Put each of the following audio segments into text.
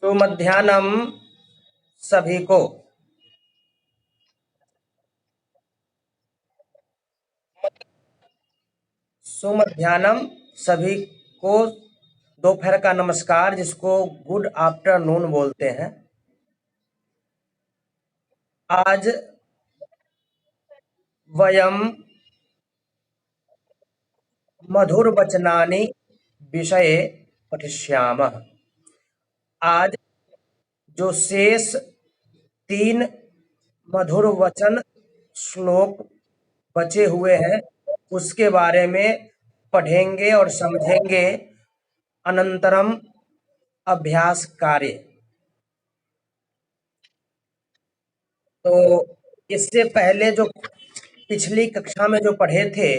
सुमध्याह्नं सभी को। सुमध्याह्नं सभी को दोपहर का नमस्कार, जिसको गुड आफ्टरनून बोलते हैं। आज वयम मधुरवचनानि विषये पठिष्यामः। आज जो शेष 3 मधुर वचन श्लोक बचे हुए हैं, उसके बारे में पढ़ेंगे और समझेंगे। अनंतरम अभ्यास कार्य। तो इससे पहले जो पिछली कक्षा में जो पढ़े थे,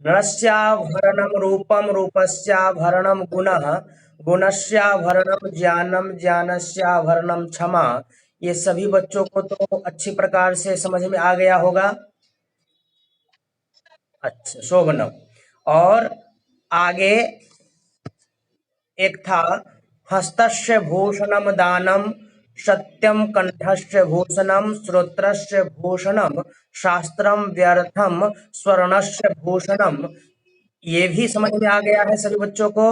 नरस्याभरणम रूपम रूपस्याभरणम गुणः गुणस्याभरणम ज्ञानम ज्ञानस्याभरणम क्षमा, ये सभी बच्चों को तो अच्छी प्रकार से समझ में आ गया होगा। अच्छा, शोभनम। और आगे एक था हस्तस्य भूषणम दानम सत्यम कंठस्य भूषणम श्रोत्रस्य भूषणम शास्त्रम व्यर्थम स्वर्णस्य भूषणम। ये भी समझ में आ गया है सभी बच्चों को।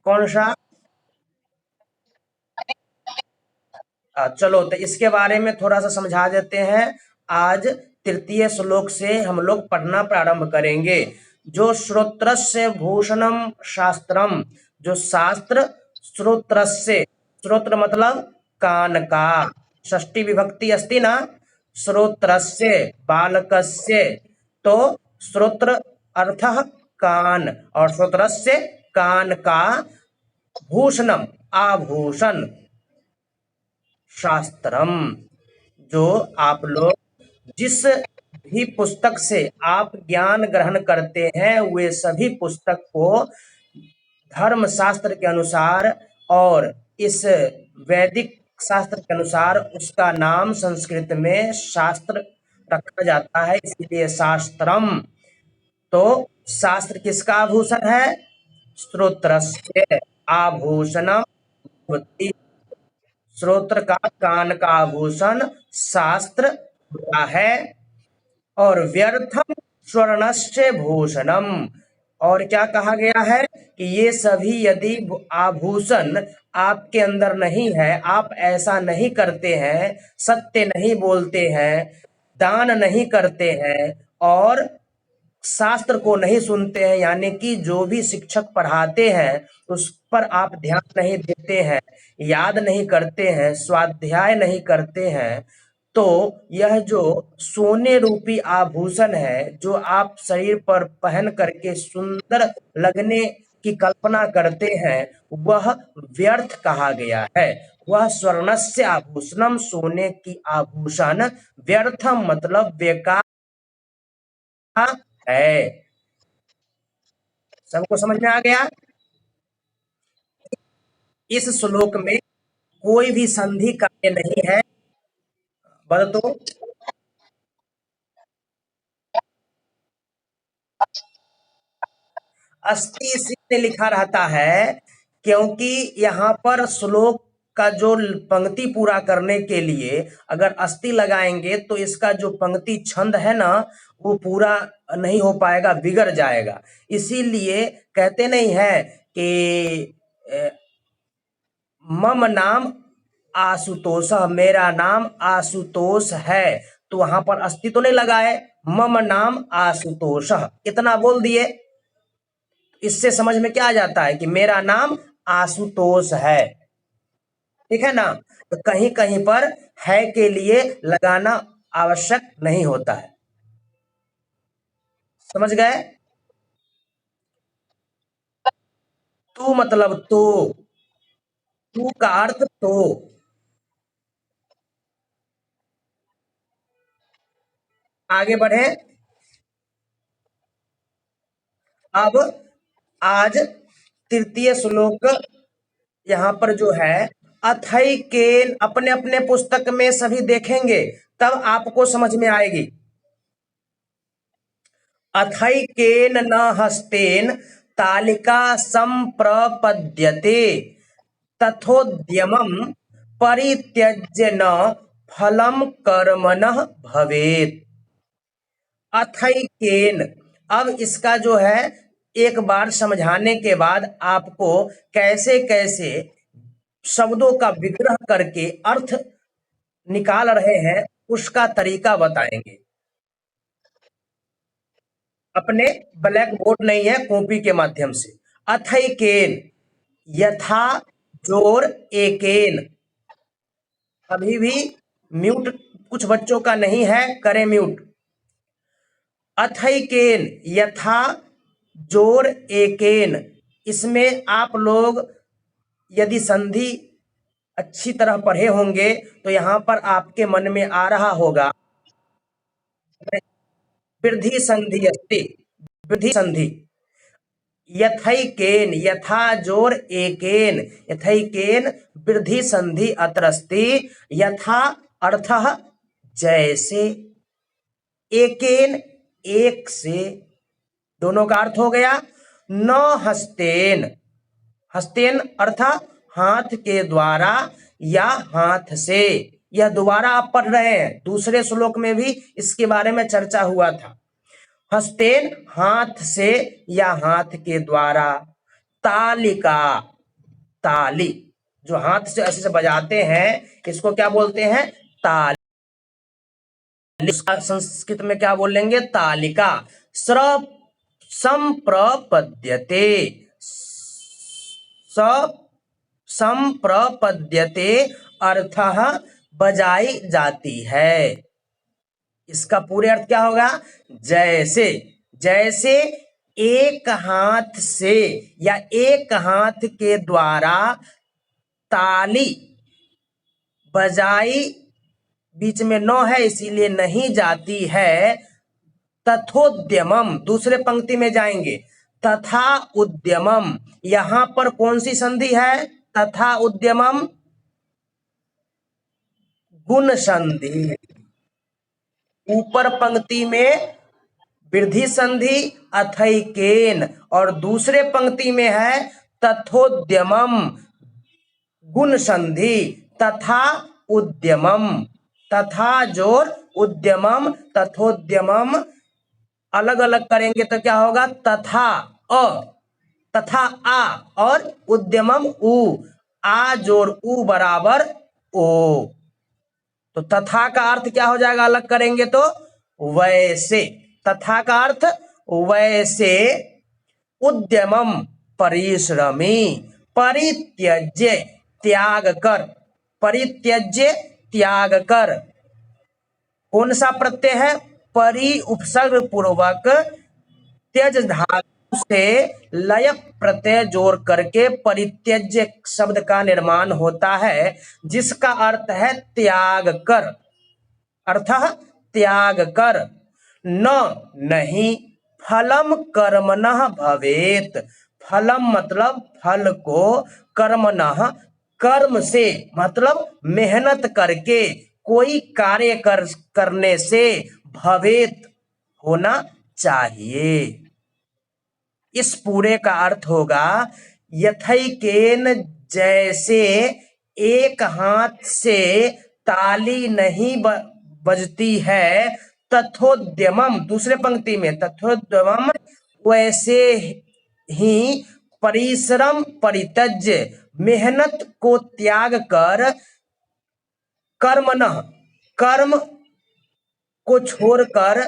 कौन सा? चलो तो इसके बारे में थोड़ा सा समझा देते हैं। आज तृतीय श्लोक से हम लोग पढ़ना प्रारंभ करेंगे। जो श्रोत्रस्य भूषणम शास्त्रम, जो शास्त्र श्रोत्रस्य, श्रोत्र मतलब कान का, षष्ठी विभक्ति अस्ति ना, श्रोत्रस्य बालकस्य, तो श्रोत्र अर्थः कान, और श्रोत्रस्य कान का, भूषणम आभूषण, शास्त्रम जो आप लोग जिस भी पुस्तक से आप ज्ञान ग्रहण करते हैं, वे सभी पुस्तक को धर्म शास्त्र के अनुसार और इस वैदिक शास्त्र के अनुसार उसका नाम संस्कृत में शास्त्र रखा जाता है, इसलिए शास्त्रम। तो शास्त्र किसका आभूषण है? श्रोत्रस्य आभूषणम। श्रोत्र का कान का आभूषण शास्त्र होता है। और व्यर्थम स्वर्णस्य भूषणम, और क्या कहा गया है कि ये सभी यदि आभूषण आपके अंदर नहीं है, आप ऐसा नहीं करते हैं, सत्य नहीं बोलते हैं, दान नहीं करते हैं, और शास्त्र को नहीं सुनते हैं, यानी कि जो भी शिक्षक पढ़ाते हैं उस पर आप ध्यान नहीं देते हैं, याद नहीं करते हैं, स्वाध्याय नहीं करते हैं, तो यह जो सोने रूपी आभूषण है, जो आप शरीर पर पहन करके सुंदर लगने की कल्पना करते हैं, वह व्यर्थ कहा गया है। वह स्वर्णस्य आभूषणम, सोने की आभूषण, व्यर्थम मतलब बेकार है। सबको समझ में आ गया? इस श्लोक में कोई भी संधि कार्य नहीं है। बोलो तो। अस्थि इसलिए लिखा रहता है क्योंकि यहाँ पर श्लोक का जो पंक्ति पूरा करने के लिए अगर अस्थि लगाएंगे तो इसका जो पंक्ति छंद है ना, वो पूरा नहीं हो पाएगा, बिगड़ जाएगा। इसीलिए कहते नहीं है कि मम नाम आशुतोष, मेरा नाम आशुतोष है, तो वहां पर अस्थि तो नहीं लगाए, मम नाम आशुतोष इतना बोल दिए। इससे समझ में क्या आ जाता है कि मेरा नाम आशुतोष है। ठीक है ना? तो कहीं कहीं पर है के लिए लगाना आवश्यक नहीं होता है। समझ गए? तू मतलब तो, तू का अर्थ तो। आगे बढ़े। अब आज तृतीय श्लोक यहाँ पर जो है, अथई केन, अपने अपने पुस्तक में सभी देखेंगे तब आपको समझ में आएगी। अथई केन न हस्तेन तालिका संप्रपद्यते तथोद्यमं परित्यज्य न फलं कर्मणः भवेत्। अथैकेन, अब इसका जो है एक बार समझाने के बाद आपको कैसे कैसे शब्दों का विग्रह करके अर्थ निकाल रहे हैं उसका तरीका बताएंगे। अपने ब्लैक बोर्ड नहीं है, कॉपी के माध्यम से। अथैकेन, यथा जोर एकेन, अभी भी म्यूट कुछ बच्चों का नहीं है, करें म्यूट। अथैकेन, यथा जोर एकेन, इसमें आप लोग यदि संधि अच्छी तरह पढ़े होंगे तो यहां पर आपके मन में आ रहा होगा वृद्धि संधि अस्ति, वृद्धि संधि। यथैकेन, यथा जोर एकेन, यथैकेन वृद्धि संधि अत्र अस्ति। यथा अर्थः जैसे, एकेन एक से, दोनों का अर्थ हो गया। न हस्तेन, हस्तेन अर्थात हाथ के द्वारा या हाथ से, यह दोबारा आप पढ़ रहे हैं, दूसरे श्लोक में भी इसके बारे में चर्चा हुआ था। हस्तेन हाथ से या हाथ के द्वारा। तालिका, ताली जो हाथ से ऐसे से बजाते हैं इसको क्या बोलते हैं? ताली। संस्कृत में क्या बोलेंगे? तालिका। स्र संप्रपद्यते, संप्रपद्यते अर्थः बजाई जाती है। इसका पूरे अर्थ क्या होगा? जैसे, जैसे एक हाथ से या एक हाथ के द्वारा ताली बजाई, बीच में न है इसीलिए नहीं जाती है। तथोद्यमम, दूसरे पंक्ति में जाएंगे। तथा उद्यमम, यहां पर कौन सी संधि है? तथा उद्यमम गुण संधि। ऊपर पंक्ति में वृद्धि संधि अथैकेन और दूसरे पंक्ति में है तथोद्यमम गुण संधि। तथा उद्यमम, तथा जोर उद्यमम, तथोद्यमम अलग अलग करेंगे तो क्या होगा? तथा अ, तथा आ और उद्यमम उ, आ जोर उ बराबर ओ। तो तथा का अर्थ क्या हो जाएगा अलग करेंगे तो? वैसे। तथा का अर्थ वैसे। उद्यमम परिश्रमी, परित्यज्य त्याग कर, परित्यज्य त्याग कर। कौन सा प्रत्यय है? परि उपसर्ग पूर्वक त्यज धातु से लय प्रत्यय जोड़ करके परित्यज्य शब्द का निर्माण होता है, जिसका अर्थ है त्याग कर, अर्थः त्याग कर। न नहीं, फलम कर्मणः भवेत, फलम मतलब फल को, कर्मणः कर्म से मतलब मेहनत करके, कोई कार्य करने से, भवेत होना चाहिए। इस पूरे का अर्थ होगा यथैकेन, जैसे एक हाथ से ताली नहीं बजती है, तथोद्यमम दूसरे पंक्ति में, तथोद्यमम वैसे ही परिश्रम परित्यज्य मेहनत को त्याग कर, कर्मणः कर्म को छोड़कर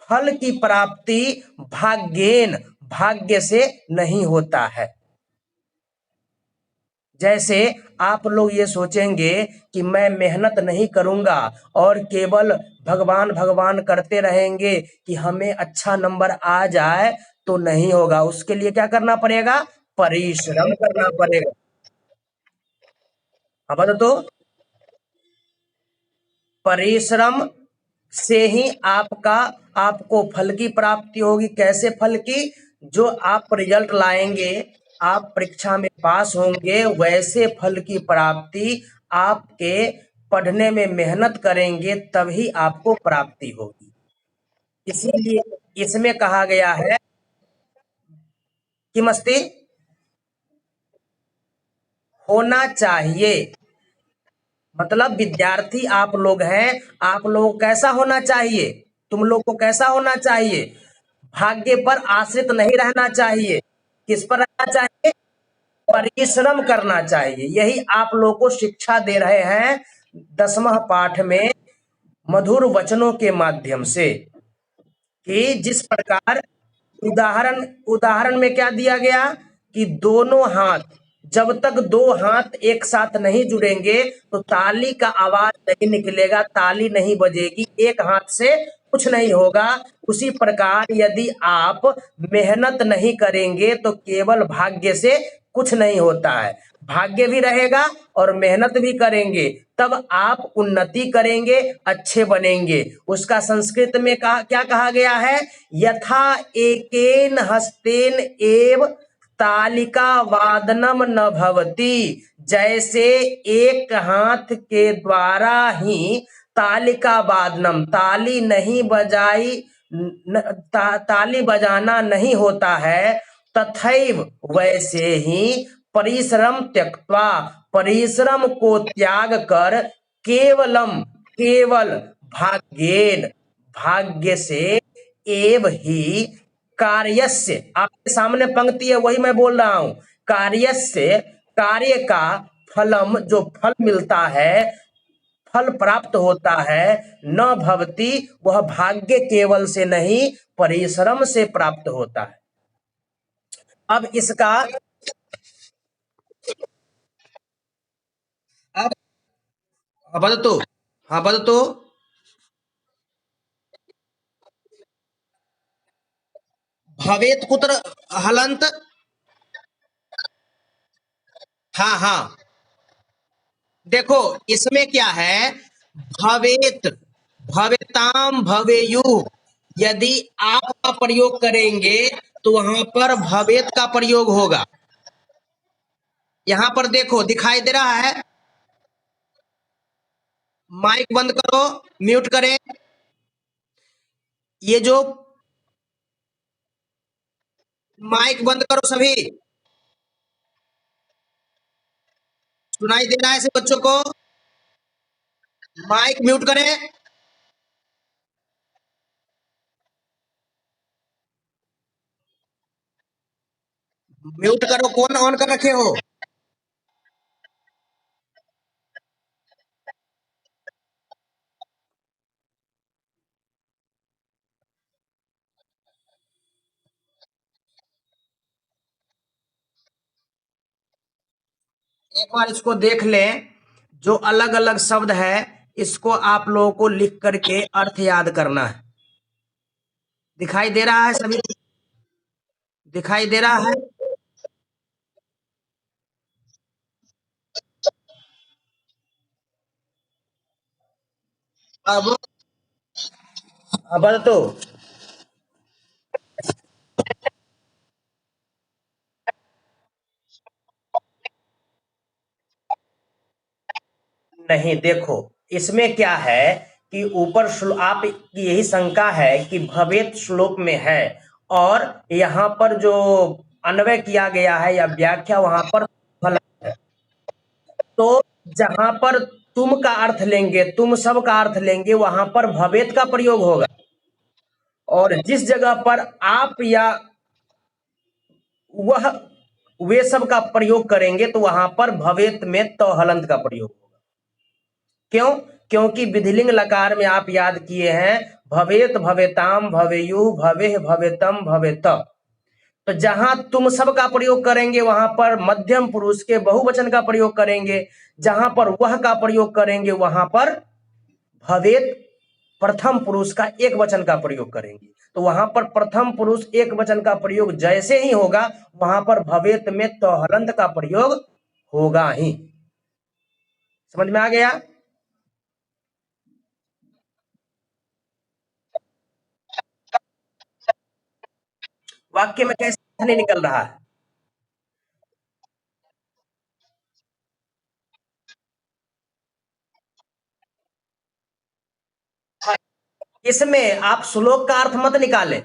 फल की प्राप्ति भाग्येन भाग्य से नहीं होता है। जैसे आप लोग ये सोचेंगे कि मैं मेहनत नहीं करूंगा और केवल भगवान भगवान करते रहेंगे कि हमें अच्छा नंबर आ जाए, तो नहीं होगा। उसके लिए क्या करना पड़ेगा? परिश्रम करना पड़ेगा। अब तो परिश्रम से ही आपको फल की प्राप्ति होगी। कैसे फल की? जो आप रिजल्ट लाएंगे, आप परीक्षा में पास होंगे, वैसे फल की प्राप्ति आपके पढ़ने में मेहनत करेंगे तभी आपको प्राप्ति होगी। इसीलिए इसमें कहा गया है किमस्ति होना चाहिए। मतलब विद्यार्थी आप लोग हैं, आप लोग कैसा होना चाहिए, तुम लोग को कैसा होना चाहिए, भाग्य पर आश्रित नहीं रहना चाहिए। किस पर रहना चाहिए, परिश्रम करना चाहिए। यही आप लोग को शिक्षा दे रहे हैं 10वां पाठ में मधुर वचनों के माध्यम से, कि जिस प्रकार उदाहरण उदाहरण में क्या दिया गया कि दोनों हाथ, जब तक दो हाथ एक साथ नहीं जुड़ेंगे तो ताली का आवाज नहीं निकलेगा, ताली नहीं बजेगी, एक हाथ से कुछ नहीं होगा। उसी प्रकार यदि आप मेहनत नहीं करेंगे तो केवल भाग्य से कुछ नहीं होता है। भाग्य भी रहेगा और मेहनत भी करेंगे, तब आप उन्नति करेंगे, अच्छे बनेंगे। उसका संस्कृत में क्या कहा गया है, यथा एकेन हस्तेन एव तालिका वादनम न भवति। जैसे एक हाथ के द्वारा ही तालिका वादनम, ताली नहीं बजाई ताली बजाना नहीं होता है, तथैव वैसे ही परिश्रम त्यक्त्वा, परिश्रम को त्याग कर, केवलम केवल भाग्येन, भाग्य से, एव ही कार्यस्य, आपके सामने पंक्ति है वही मैं बोल रहा हूं, कार्यस्य, कार्य का फलम, जो फल मिलता है, फल प्राप्त होता है, न भवति, वह भाग्य केवल से नहीं परिश्रम से प्राप्त होता है। अब इसका अब वदतु, हाँ वदतु, भवेत कुत्र हलंत, हाँ हाँ, देखो इसमें क्या है, भवेत, भवेताम भवेयु, यदि आप का प्रयोग करेंगे तो वहां पर भवेत का प्रयोग होगा। यहां पर देखो दिखाई दे रहा है, माइक बंद करो, म्यूट करें, ये जो माइक बंद करो सभी, सुनाई दे रहा है ऐसे बच्चों को, माइक म्यूट करें, म्यूट करो, कौन ऑन कर रखे हो। एक बार इसको देख लें, जो अलग अलग शब्द है इसको आप लोगों को लिख करके अर्थ याद करना है। दिखाई दे रहा है सभी, दिखाई दे रहा है। अब तो नहीं, देखो इसमें क्या है कि ऊपर आप की यही शंका है कि भवेत श्लोक में है, और यहाँ पर जो अन्वय किया गया है या व्याख्या वहां पर फल है। तो जहां पर तुम का अर्थ लेंगे, तुम सब का अर्थ लेंगे, वहां पर भवेत का प्रयोग होगा, और जिस जगह पर आप या वह वे सब का प्रयोग करेंगे तो वहां पर भवेत में तो हलंत का प्रयोग होगा। क्यों, क्योंकि विधिलिंग लकार में आप याद किए हैं, भवेत भवेताम भवेयु भवे भवेतम भवेत। तो जहां तुम सब का प्रयोग करेंगे वहां पर मध्यम पुरुष के बहुवचन का प्रयोग करेंगे, जहां पर वह का प्रयोग करेंगे वहां पर भवेत प्रथम पुरुष का एक वचन का प्रयोग करेंगे। तो वहां पर प्रथम पुरुष एक वचन का प्रयोग जैसे ही होगा, वहां पर भवेत में तो हलंत का प्रयोग होगा ही। समझ में आ गया। वाक्य में कैसे नहीं निकल रहा है। इसमें आप श्लोक का अर्थ मत निकालें,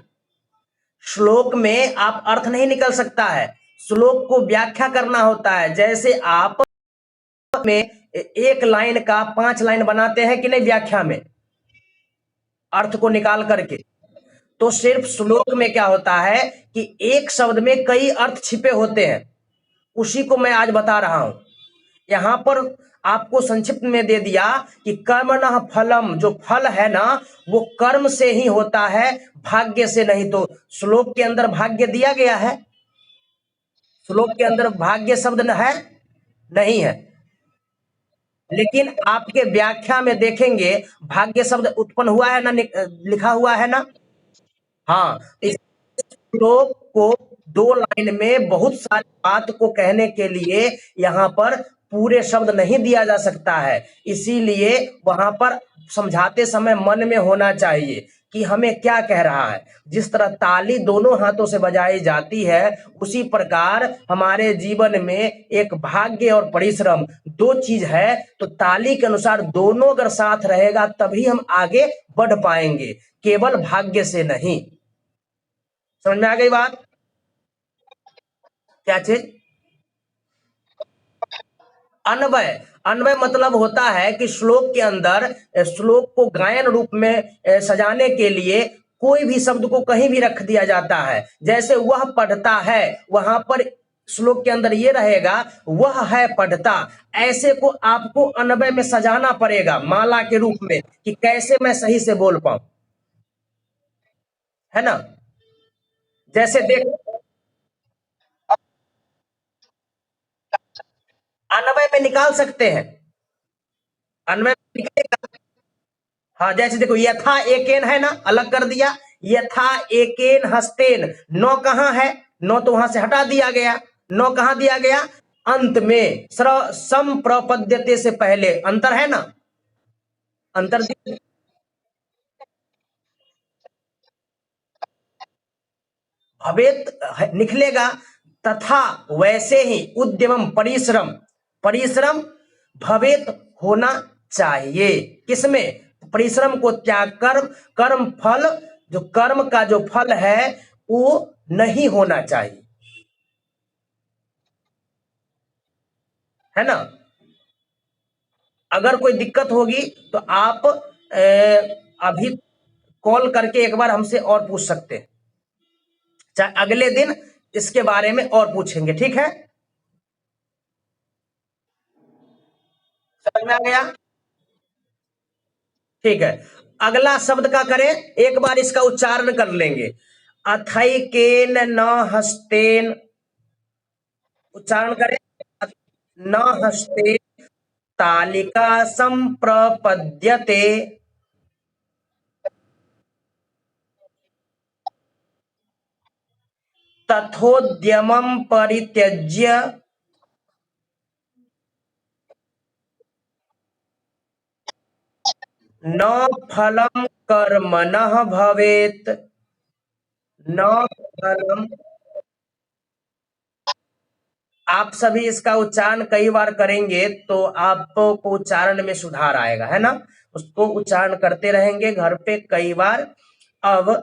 श्लोक में आप अर्थ नहीं निकल सकता है, श्लोक को व्याख्या करना होता है। जैसे आप में एक लाइन का 5 लाइन बनाते हैं कि नहीं व्याख्या में, अर्थ को निकाल करके। तो सिर्फ श्लोक में क्या होता है कि एक शब्द में कई अर्थ छिपे होते हैं, उसी को मैं आज बता रहा हूं। यहां पर आपको संक्षिप्त में दे दिया कि कर्मणः फलम, जो फल है ना वो कर्म से ही होता है, भाग्य से नहीं। तो श्लोक के अंदर भाग्य दिया गया है? श्लोक के अंदर भाग्य शब्द न है, नहीं है। लेकिन आपके व्याख्या में देखेंगे भाग्य शब्द उत्पन्न हुआ है ना, लिखा हुआ है ना। हाँ, इस श्लोक को 2 लाइन में बहुत सारी बात को कहने के लिए यहाँ पर पूरे शब्द नहीं दिया जा सकता है, इसीलिए वहां पर समझाते समय मन में होना चाहिए कि हमें क्या कह रहा है। जिस तरह ताली दोनों हाथों से बजाई जाती है, उसी प्रकार हमारे जीवन में एक भाग्य और परिश्रम 2 चीज है। तो ताली के अनुसार दोनों अगर साथ रहेगा तभी हम आगे बढ़ पाएंगे, केवल भाग्य से नहीं। समझ में आ गई बात? क्या चीज? अन्वय। अन्वय मतलब होता है कि श्लोक के अंदर श्लोक को गायन रूप में सजाने के लिए कोई भी शब्द को कहीं भी रख दिया जाता है। जैसे वह पढ़ता है, वहां पर श्लोक के अंदर ये रहेगा वह है पढ़ता। ऐसे को आपको अन्वय में सजाना पड़ेगा माला के रूप में, कि कैसे मैं सही से बोल पाऊं, है ना। जैसे देख, अन्वय में निकाल सकते हैं, अन्वय में निकलेगा। हाँ, जैसे देखो यथा एकेन है ना, अलग कर दिया। यथा एकेन हस्तेन, नौ कहां है? नौ तो वहां से हटा दिया गया। नौ कहां दिया गया? अंत में, सम प्रपद्यते से पहले अंतर है ना, अंतर भवेत निकलेगा। तथा वैसे ही उद्यमम परिश्रम, परिश्रम भवेत होना चाहिए। किसमें? परिश्रम को त्याग कर कर्म फल, जो कर्म का जो फल है वो नहीं होना चाहिए, है ना। अगर कोई दिक्कत होगी तो आप अभी कॉल करके एक बार हमसे और पूछ सकते हैं, चाहे अगले दिन इसके बारे में और पूछेंगे, ठीक है। समझ में आ गया? ठीक है, अगला शब्द का करें, एक बार इसका उच्चारण कर लेंगे। अथैकेन न हस्तेन, उच्चारण करें। न हस्तेन तालिका संप्रपद्यते, तथोद्यमं परित्यज्य न फलं कर्मणः भवेत्। न फलम, आप सभी इसका उच्चारण कई बार करेंगे तो आपको उच्चारण में सुधार आएगा, है ना। उसको उच्चारण करते रहेंगे घर पे कई बार। अब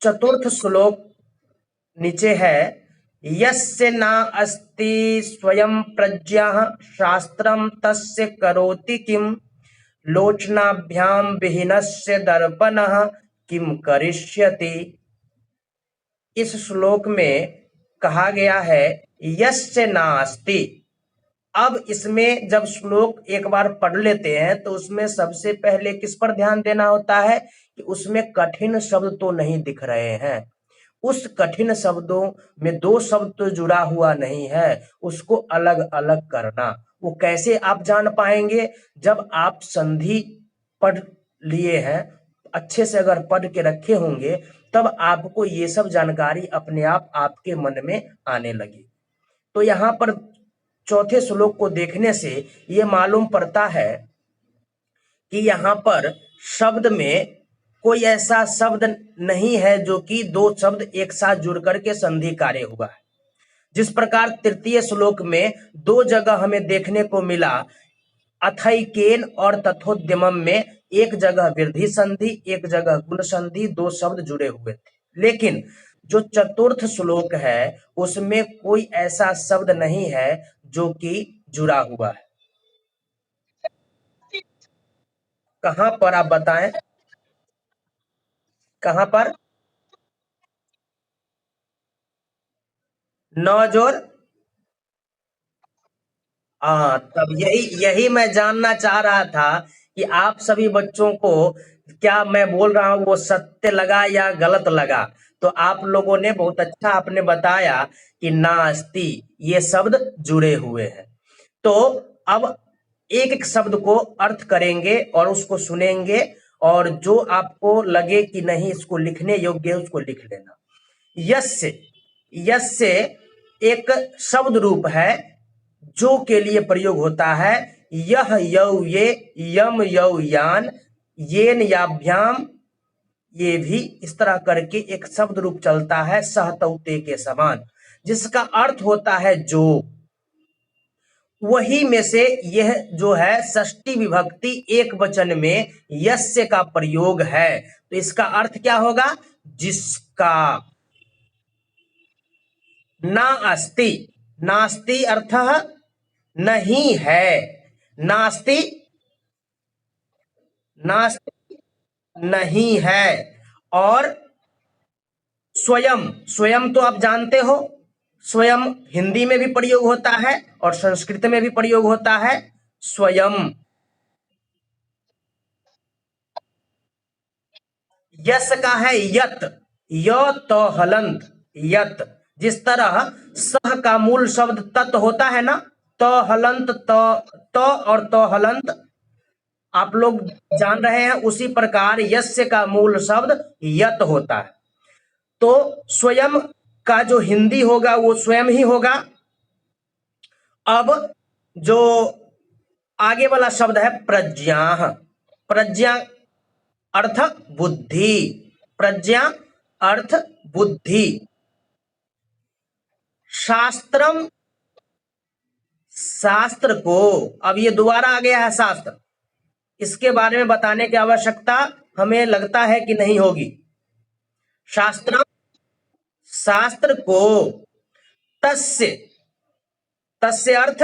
चतुर्थ श्लोक नीचे है, यस्य न अस्ति स्वयं प्रज्ञः शास्त्रम तस्य करोति किम, लोचनाभ्यां विहीनस्य दर्पणः किम करिष्यति। इस श्लोक में कहा गया है यस्य नास्ति। अब इसमें जब श्लोक एक बार पढ़ लेते हैं तो उसमें सबसे पहले किस पर ध्यान देना होता है कि उसमें कठिन शब्द तो नहीं दिख रहे हैं। उस कठिन शब्दों में 2 शब्द तो जुड़ा हुआ नहीं है, उसको अलग अलग करना। वो कैसे आप जान पाएंगे? जब आप संधि पढ़ लिए हैं, अच्छे से अगर पढ़ के रखे होंगे, तब आपको ये सब जानकारी अपने आप आपके मन में आने लगी। तो यहाँ पर चौथे श्लोक को देखने से ये मालूम पड़ता है कि यहाँ पर शब्द में कोई ऐसा शब्द नहीं है जो कि 2 शब्द एक साथ जुड़ करके संधि कार्य हुआ है। जिस प्रकार तृतीय श्लोक में 2 जगह हमें देखने को मिला, अथैकेन और तथोद्यमम में एक जगह वृद्धि संधि, एक जगह गुण संधि, 2 शब्द जुड़े हुए थे। लेकिन जो चतुर्थ श्लोक है उसमें कोई ऐसा शब्द नहीं है जो कि जुड़ा हुआ है। कहां पर आप बताएं, कहां पर? नौ जोर, हाँ, तब यही यही मैं जानना चाह रहा था कि आप सभी बच्चों को क्या मैं बोल रहा हूँ वो सत्य लगा या गलत लगा। तो आप लोगों ने बहुत अच्छा आपने बताया कि नास्ति ये शब्द जुड़े हुए हैं। तो अब एक एक शब्द को अर्थ करेंगे और उसको सुनेंगे, और जो आपको लगे कि नहीं इसको लिखने योग्य है उसको लिख लेना। यस्य, यस्य एक शब्द रूप है जो के लिए प्रयोग होता है। यह यौ ये, यम यौ यान, येन याभ्याम, ये भी इस तरह करके एक शब्द रूप चलता है सहतौते के समान, जिसका अर्थ होता है जो। वही में से यह जो है षष्ठी विभक्ति एक वचन में यस्य का प्रयोग है, तो इसका अर्थ क्या होगा? जिसका। ना अस्ति, नास्ति अर्थः नहीं है, नास्ति, नास्ति नहीं है। और स्वयं, स्वयं तो आप जानते हो, स्वयं हिंदी में भी प्रयोग होता है और संस्कृत में भी प्रयोग होता है। स्वयं। यस का है यत, य तो हलंत, यत। जिस तरह सह का मूल शब्द तत् होता है ना, तो हलंत, तो और तो हलंत आप लोग जान रहे हैं, उसी प्रकार यस्य का मूल शब्द यत होता है। तो स्वयं का जो हिंदी होगा वो स्वयं ही होगा। अब जो आगे वाला शब्द है प्रज्ञा, प्रज्ञा अर्थ बुद्धि, प्रज्ञा अर्थ बुद्धि। शास्त्रम, शास्त्र को, अब ये दोबारा आ गया है शास्त्र, इसके बारे में बताने की आवश्यकता हमें लगता है कि नहीं होगी। शास्त्र, शास्त्र को, तस्य, तस्य अर्थ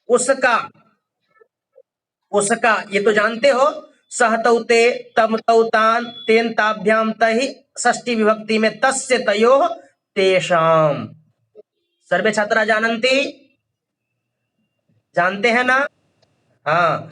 उसका, उसका ये तो जानते हो, सहतौते, तम तौतान, तेन ताभ्याम तहि, षष्ठी विभक्ति में तस्य तयोः तेषाम। सर्वे छात्रा जानन्ति, जानते हैं ना? हाँ।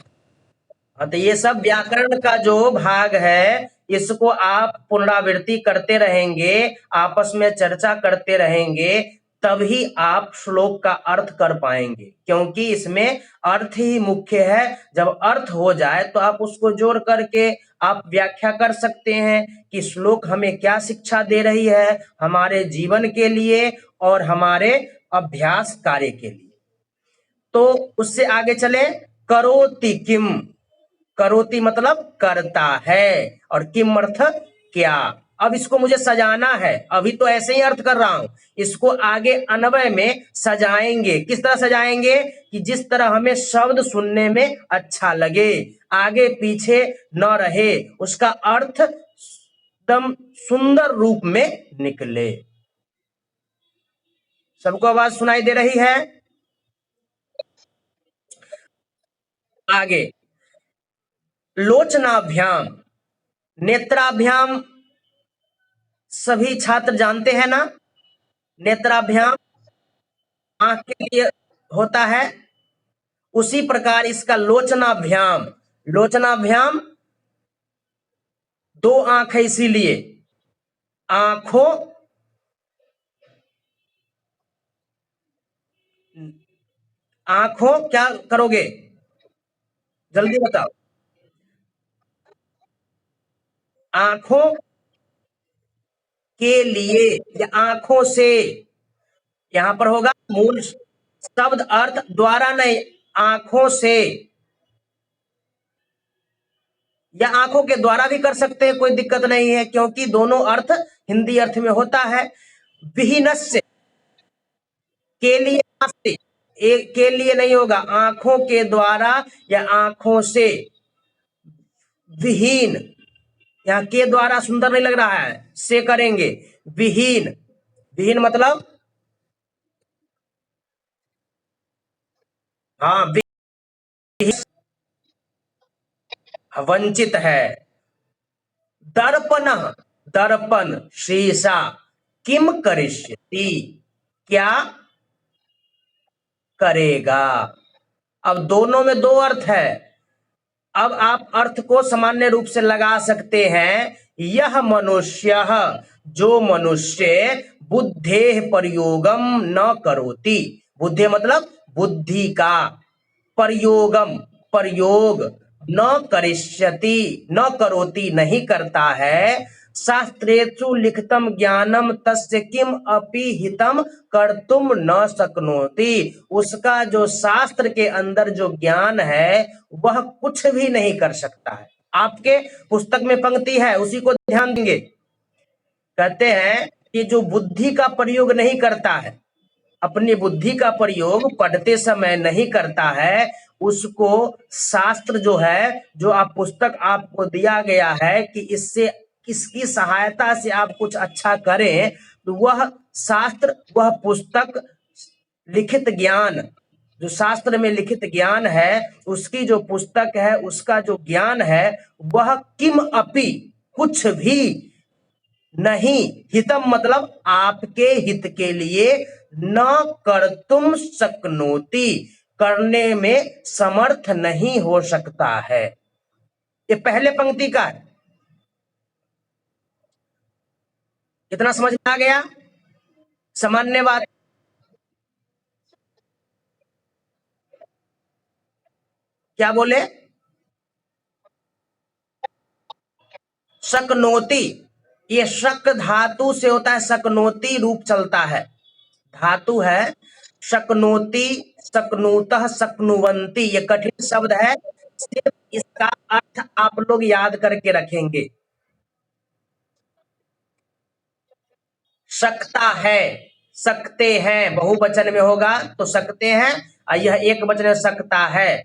हाँ, तो ये सब व्याकरण का जो भाग है इसको आप पुनरावृत्ति करते रहेंगे, आपस में चर्चा करते रहेंगे, तभी आप श्लोक का अर्थ कर पाएंगे, क्योंकि इसमें अर्थ ही मुख्य है। जब अर्थ हो जाए तो आप उसको जोड़ करके आप व्याख्या कर सकते हैं कि श्लोक हमें क्या शिक्षा दे रही है हमारे जीवन के लिए और हमारे अभ्यास कार्य के लिए। तो उससे आगे चले, करोति किम, करोति मतलब करता है, और किम अर्थ क्या। अब इसको मुझे सजाना है, अभी तो ऐसे ही अर्थ कर रहा हूं, इसको आगे अन्वय में सजाएंगे। किस तरह सजाएंगे? कि जिस तरह हमें शब्द सुनने में अच्छा लगे, आगे पीछे न रहे, उसका अर्थ एकदम सुंदर रूप में निकले। सबको आवाज सुनाई दे रही है? आगे, लोचनाभ्याम, नेत्राभ्याम सभी छात्र जानते हैं ना? नेत्राभ्याम आंख के लिए होता है, उसी प्रकार इसका लोचनाभ्याम, लोचनाभ्याम दो आंख है इसीलिए, आंखों, आंखों क्या करोगे? जल्दी बताओ। आंखों के लिए या आंखों से, यहां पर होगा मूल शब्द अर्थ द्वारा नहीं, आंखों से, या आंखों के द्वारा भी कर सकते हैं, कोई दिक्कत नहीं है, क्योंकि दोनों अर्थ हिंदी अर्थ में होता है। विहीनस्य के लिए, नास्ति, एक के लिए नहीं होगा, आंखों के द्वारा या आंखों से, विहीन यहाँ के द्वारा सुंदर नहीं लग रहा है, से करेंगे। विहीन, विहीन मतलब हाँ वंचित है। दर्पण, दर्पण शीशा, किम करिष्यति क्या करेगा। अब दोनों में दो अर्थ है। अब आप अर्थ को सामान्य रूप से लगा सकते हैं। यह मनुष्य, जो मनुष्य बुद्धे प्रयोगम न करोति, बुद्धि मतलब बुद्धि का, प्रयोगम प्रयोग, न करिष्यति न करोति नहीं करता है, शास्त्रेषु लिखितम ज्ञानम तस्य किम अपि हितम कर्तुम न शक्नोति, उसका जो शास्त्र के अंदर जो ज्ञान है वह कुछ भी नहीं कर सकता है। आपके पुस्तक में पंक्ति है, उसी को ध्यान देंगे। कहते हैं कि जो बुद्धि का प्रयोग नहीं करता है, अपनी बुद्धि का प्रयोग पढ़ते समय नहीं करता है, उसको शास्त्र जो है, जो आप पुस्तक आपको दिया गया है कि इससे किसकी सहायता से आप कुछ अच्छा करें, तो वह शास्त्र, वह पुस्तक, लिखित ज्ञान, जो शास्त्र में लिखित ज्ञान है, उसकी जो पुस्तक है, उसका जो ज्ञान है, वह किम अपि कुछ भी नहीं, हितम मतलब आपके हित के लिए, न कर्तुम शक्नोति करने में समर्थ नहीं हो सकता है। ये पहले पंक्ति का है। कितना समझ में आ गया? सामान्य बात। क्या बोले? शक्नोति, ये शक धातु से होता है, शक्नोति रूप चलता है, धातु है शक्नोति, शक्नुतः, शक्नुवंती, ये कठिन शब्द है। सिर्फ इसका अर्थ आप लोग याद करके रखेंगे। सकता है, सकते हैं बहुवचन में होगा तो सकते हैं, और यह एक वचन में सकता है।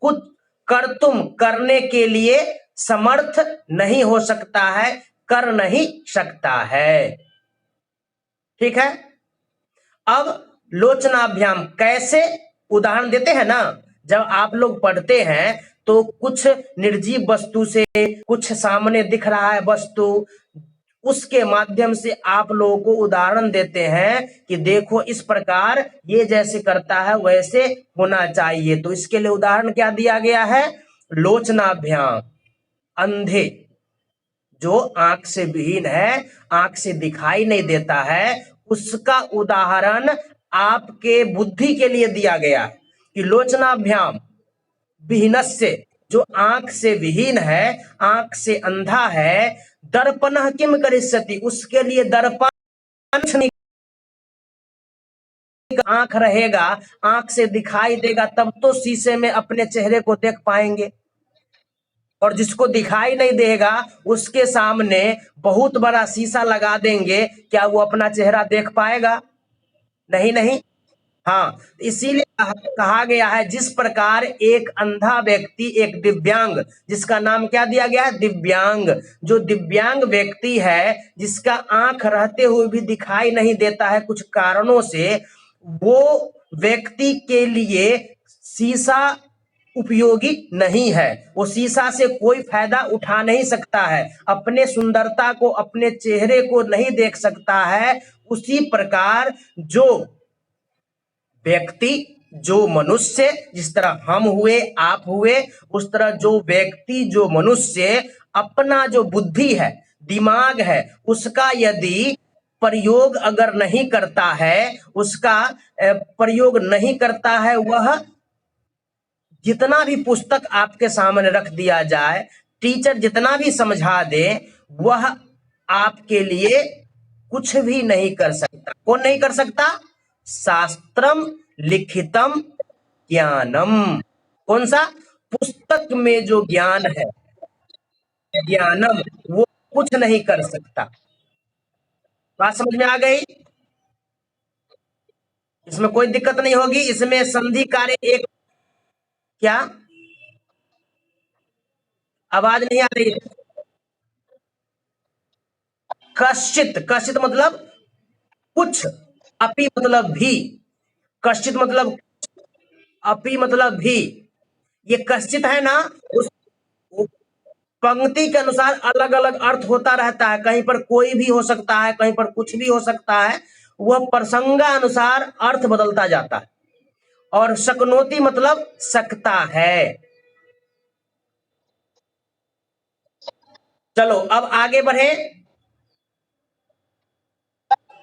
कुछ कर, तुम करने के लिए समर्थ नहीं हो सकता है, कर नहीं सकता है। ठीक है। अब लोचनाभ्याम कैसे, उदाहरण देते हैं ना, जब आप लोग पढ़ते हैं तो कुछ निर्जीव वस्तु से, कुछ सामने दिख रहा है वस्तु, उसके माध्यम से आप लोगों को उदाहरण देते हैं कि देखो इस प्रकार ये जैसे करता है वैसे होना चाहिए। तो इसके लिए उदाहरण क्या दिया गया है? लोचनाभ्याम, अंधे, जो आंख से विहीन है, आंख से दिखाई नहीं देता है, उसका उदाहरण आपके बुद्धि के लिए दिया गया है कि लोचनाभ्याम विहीनस्य, जो आंख से विहीन है, आंख से अंधा है, दर्पण किम करिष्यति, उसके लिए दर्पण नहीं, आंख रहेगा, आंख से दिखाई देगा, तब तो शीशे में अपने चेहरे को देख पाएंगे। और जिसको दिखाई नहीं देगा उसके सामने बहुत बड़ा शीशा लगा देंगे, क्या वो अपना चेहरा देख पाएगा? नहीं, नहीं। हाँ, इसीलिए कहा गया है, जिस प्रकार एक अंधा व्यक्ति, एक दिव्यांग, जिसका नाम क्या दिया गया है? दिव्यांग, जो दिव्यांग व्यक्ति है, जिसका आंख रहते हुए भी दिखाई नहीं देता है कुछ कारणों से, वो व्यक्ति के लिए शीशा उपयोगी नहीं है, वो शीशा से कोई फायदा उठा नहीं सकता है, अपने सुंदरता को, अपने चेहरे को नहीं देख सकता है। उसी प्रकार जो व्यक्ति, जो मनुष्य, जिस तरह हम हुए, आप हुए, उस तरह जो व्यक्ति, जो मनुष्य अपना जो बुद्धि है, दिमाग है, उसका यदि प्रयोग अगर नहीं करता है, उसका प्रयोग नहीं करता है, वह जितना भी पुस्तक आपके सामने रख दिया जाए, टीचर जितना भी समझा दे, वह आपके लिए कुछ भी नहीं कर सकता। कौन नहीं कर सकता? शास्त्रम लिखितम ज्ञानम, कौन सा? पुस्तक में जो ज्ञान है, ज्ञानम, वो कुछ नहीं कर सकता। बात समझ में आ गई? इसमें कोई दिक्कत नहीं होगी, इसमें संधि कार्य एक, क्या आवाज नहीं आ रही है? कश्चित, कश्चित मतलब कुछ, अपि मतलब भी, कश्चित मतलब अपि मतलब भी। ये कश्चित है ना, उस पंक्ति के अनुसार अलग अलग अर्थ होता रहता है, कहीं पर कोई भी हो सकता है, कहीं पर कुछ भी हो सकता है, वह प्रसंगानुसार अर्थ बदलता जाता है। और शक्नोति मतलब सकता है। चलो अब आगे बढ़े।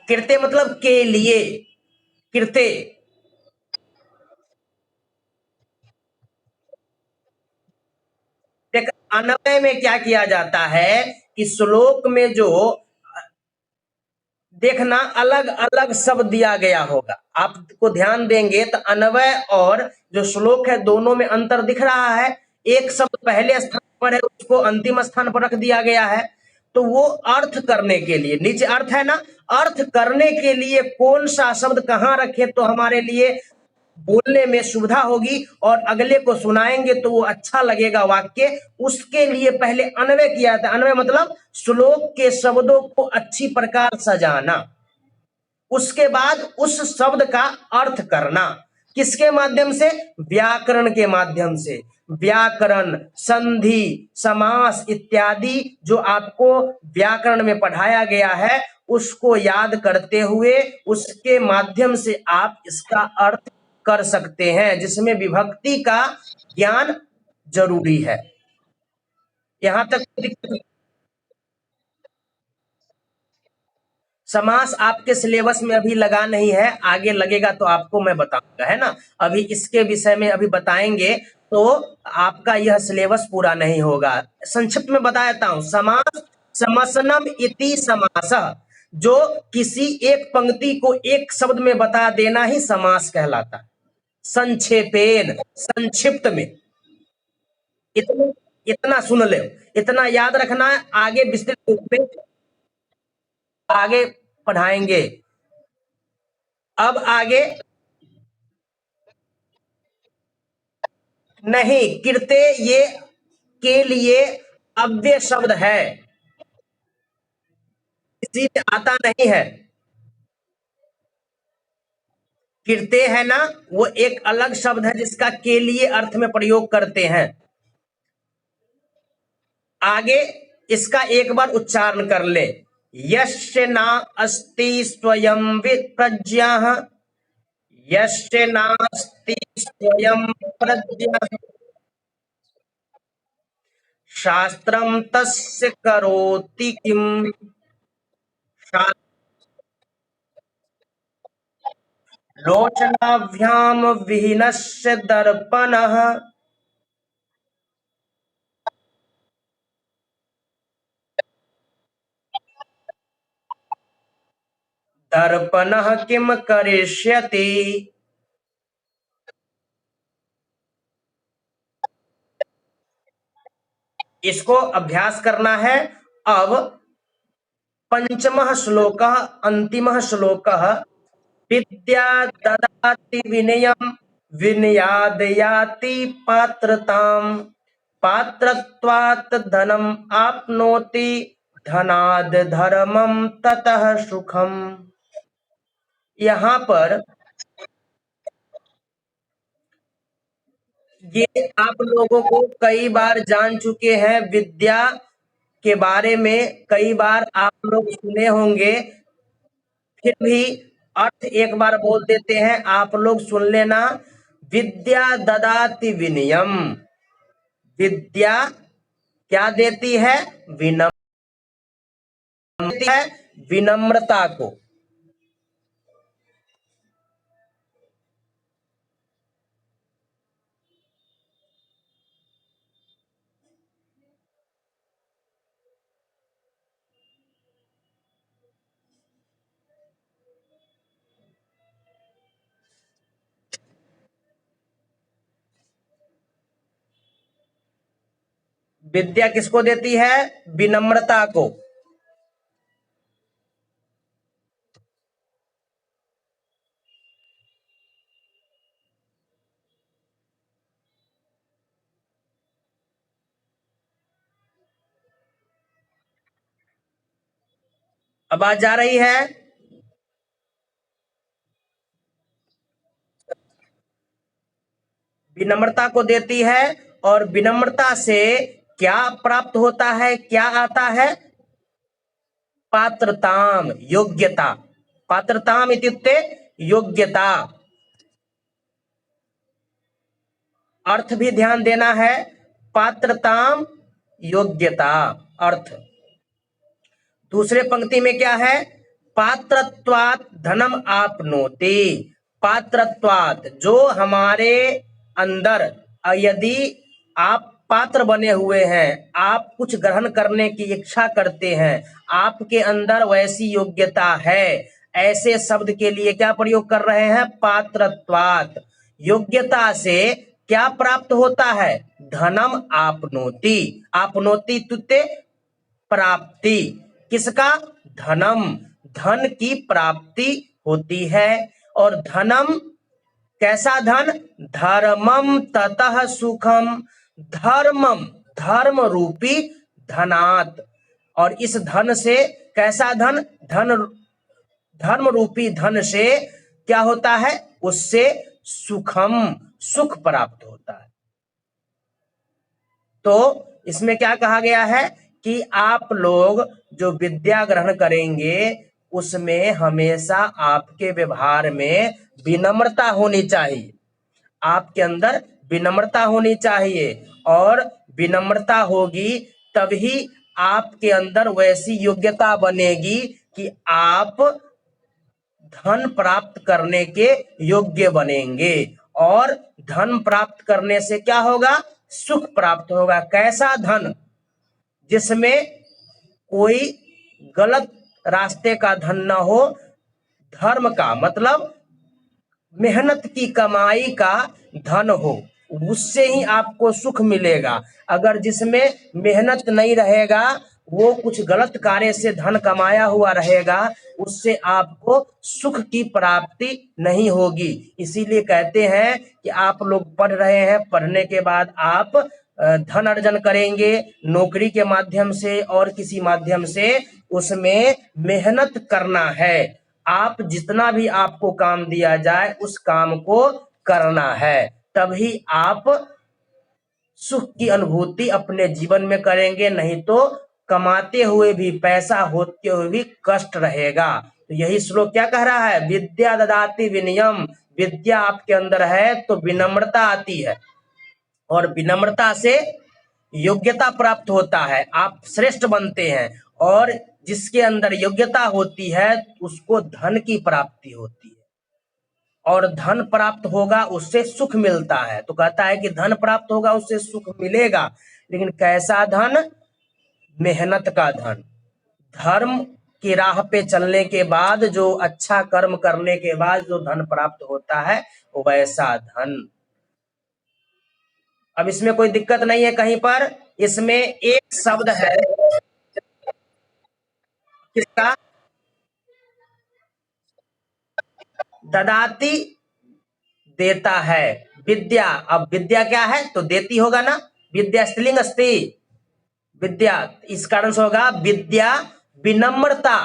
कृत्य मतलब के लिए, कृत्य। देख, अन्वय में क्या किया जाता है कि श्लोक में जो देखना अलग अलग शब्द दिया गया होगा, आपको ध्यान देंगे तो अन्वय और जो श्लोक है दोनों में अंतर दिख रहा है। एक शब्द पहले स्थान पर है, उसको अंतिम स्थान पर रख दिया गया है। तो वो अर्थ करने के लिए, नीचे अर्थ है ना, अर्थ करने के लिए कौन सा शब्द कहाँ रखे तो हमारे लिए बोलने में सुविधा होगी और अगले को सुनाएंगे तो वो अच्छा लगेगा वाक्य, उसके लिए पहले अन्वय किया था। अन्वय मतलब श्लोक के शब्दों को अच्छी प्रकार सजाना, उसके बाद उस शब्द का अर्थ करना। किसके माध्यम से? व्याकरण के माध्यम से। व्याकरण, संधि, समास इत्यादि जो आपको व्याकरण में पढ़ाया गया है, उसको याद करते हुए उसके माध्यम से आप इसका अर्थ कर सकते हैं, जिसमें विभक्ति का ज्ञान जरूरी है। यहां तक समास आपके सिलेबस में अभी लगा नहीं है, आगे लगेगा तो आपको मैं बताऊंगा, है ना। अभी इसके विषय में अभी बताएंगे तो आपका यह सिलेबस पूरा नहीं होगा। संक्षिप्त में बता देता हूं। समास समसनम इति समासः, जो किसी एक पंक्ति को एक शब्द में बता देना ही समास कहलाता है। संक्षेपेन, संक्षिप्त में। इतना इतना सुन ले, इतना याद रखना है, आगे विस्तृत रूप में आगे पढ़ाएंगे। अब आगे नहीं, कृत्य ये के लिए अव्यय शब्द है, किसी में आता नहीं है। कृत्य है ना, वो एक अलग शब्द है जिसका के लिए अर्थ में प्रयोग करते हैं। आगे इसका एक बार उच्चारण कर ले। यस्य ना अस्ति स्वयं प्रज्ञः, यस्य नास्ति स्वयं प्रज्ञः, शास्त्रं तस्य करोति किम्। शा- लोचनाभ्याम विहीनस्य दर्पणः, दर्पणः किम करिष्यति। इसको अभ्यास करना है। अब पंचमः श्लोकः, अंतिमः श्लोकः। विद्या ददाति विनयम, विनयादयाति पात्रताम, पात्रत्वात् धनम आपनोति, धनाद धर्मम ततः सुखम। यहाँ पर ये आप लोगों को कई बार जान चुके हैं, विद्या के बारे में कई बार आप लोग सुने होंगे, फिर भी अर्थ एक बार बोल देते हैं, आप लोग सुन लेना। विद्या ददाति विनयम, विद्या क्या देती है? विनम्र देती है, विनम्रता को। विद्या किसको देती है? विनम्रता को। आवाज जा रही है? विनम्रता को देती है, और विनम्रता से क्या प्राप्त होता है, क्या आता है? पात्रताम, योग्यता। पात्रताम इत्युक्ते योग्यता। अर्थ भी ध्यान देना है। पात्रताम, योग्यता, अर्थ। दूसरे पंक्ति में क्या है? पात्रत्वात् धनम आपनोति। पात्रत्वात्, जो हमारे अंदर, यदि आप पात्र बने हुए हैं, आप कुछ ग्रहण करने की इच्छा करते हैं, आपके अंदर वैसी योग्यता है, ऐसे शब्द के लिए क्या प्रयोग कर रहे हैं? पात्रत्वात्। योग्यता से क्या प्राप्त होता है? धनम आपनोति। आपनोति तुते प्राप्ति। किसका? धनम, धन की प्राप्ति होती है। और धनम कैसा धन? धर्मम ततः सुखम। धर्मम, धर्म रूपी धनात्। और इस धन से, कैसा धन? धन, धर्म रूपी धन से क्या होता है? उससे सुखम, सुख प्राप्त होता है। तो इसमें क्या कहा गया है कि आप लोग जो विद्या ग्रहण करेंगे, उसमें हमेशा आपके व्यवहार में विनम्रता होनी चाहिए। आपके अंदर विनम्रता होनी चाहिए, और विनम्रता होगी तभी आपके अंदर वैसी योग्यता बनेगी कि आप धन प्राप्त करने के योग्य बनेंगे। और धन प्राप्त करने से क्या होगा? सुख प्राप्त होगा। कैसा धन? जिसमें कोई गलत रास्ते का धन न हो। धर्म का मतलब मेहनत की कमाई का धन हो, उससे ही आपको सुख मिलेगा। अगर जिसमें मेहनत नहीं रहेगा, वो कुछ गलत कार्य से धन कमाया हुआ रहेगा, उससे आपको सुख की प्राप्ति नहीं होगी। इसीलिए कहते हैं कि आप लोग पढ़ रहे हैं, पढ़ने के बाद आप धन अर्जन करेंगे, नौकरी के माध्यम से और किसी माध्यम से, उसमें मेहनत करना है। आप जितना भी आपको काम दिया जाए, उस काम को करना है, तभी आप सुख की अनुभूति अपने जीवन में करेंगे। नहीं तो कमाते हुए भी, पैसा होते हुए भी कष्ट रहेगा। तो यही श्लोक क्या कह रहा है? विद्या ददाति विनयम। विद्या आपके अंदर है तो विनम्रता आती है, और विनम्रता से योग्यता प्राप्त होता है, आप श्रेष्ठ बनते हैं। और जिसके अंदर योग्यता होती है, उसको धन की प्राप्ति होती है, और धन प्राप्त होगा उससे सुख मिलता है। तो कहता है कि धन प्राप्त होगा उससे सुख मिलेगा, लेकिन कैसा धन? मेहनत का धन। धर्म की राह पे चलने के बाद, जो अच्छा कर्म करने के बाद जो धन प्राप्त होता है, वो वैसा धन। अब इसमें कोई दिक्कत नहीं है कहीं पर। इसमें एक शब्द है, किसका? ददाती, देता है। विद्या, अब विद्या क्या है? तो देती होगा ना। विद्या स्त्रीलिंग अस्ति। विद्या, इस कारण से होगा विद्या विनम्रता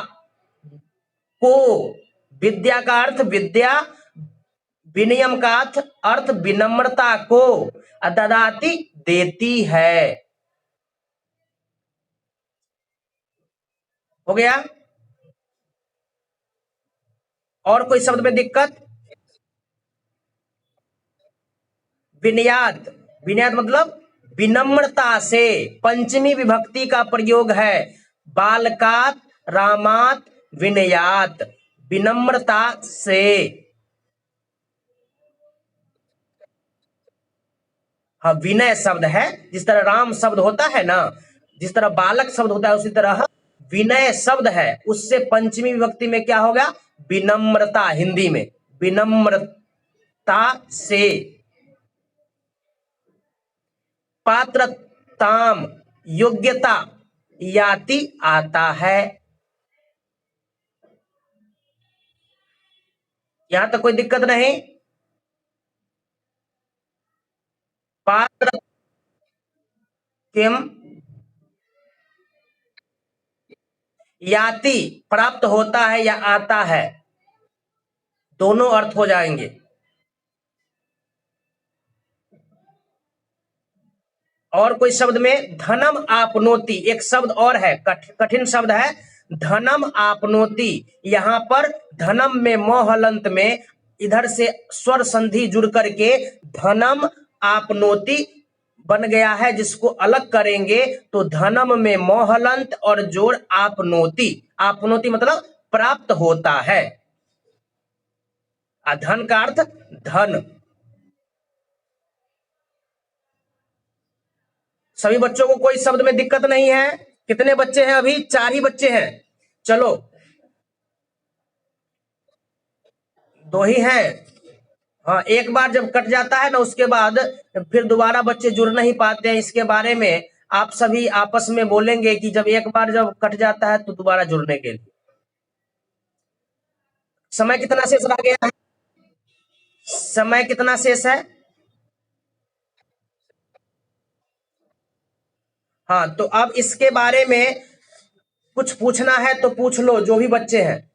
को। विद्या का अर्थ विद्या, विनयम का अर्थ विनम्रता को। ददाती, देती है। हो गया? और कोई शब्द में दिक्कत? विनयात, विनयात मतलब विनम्रता से। पंचमी विभक्ति का प्रयोग है। बालकात, रामात, विनयात, विनम्रता से। हाँ, विनय शब्द है। जिस तरह राम शब्द होता है ना, जिस तरह बालक शब्द होता है, उसी तरह विनय शब्द है। उससे पंचमी विभक्ति में क्या होगा? विनम्रता। हिंदी में विनम्रता से। पात्रताम, योग्यता, याति आता है। यहां तक कोई दिक्कत नहीं। पात्र, किम, याति प्राप्त होता है या आता है, दोनों अर्थ हो जाएंगे। और कोई शब्द में धनम आपनोति, एक शब्द और है, कठिन शब्द है, धनम आपनोति। यहां पर धनम में मोहलंत में इधर से स्वर संधि जुड़ करके धनम आपनोति बन गया है, जिसको अलग करेंगे तो धनम में मोहलंत और जोड़ आपनोति, आपनोति मतलब प्राप्त होता है। धन का अर्थ धन। सभी बच्चों को कोई शब्द में दिक्कत नहीं है? कितने बच्चे हैं अभी? 4 ही बच्चे हैं। चलो 2 ही हैं। हाँ, एक बार जब कट जाता है ना, उसके बाद फिर दोबारा बच्चे जुड़ नहीं पाते हैं। इसके बारे में आप सभी आपस में बोलेंगे कि जब एक बार जब कट जाता है तो दोबारा जुड़ने के लिए। समय कितना शेष रह गया है? समय कितना शेष है? हाँ, तो अब इसके बारे में कुछ पूछना है तो पूछ लो, जो भी बच्चे हैं।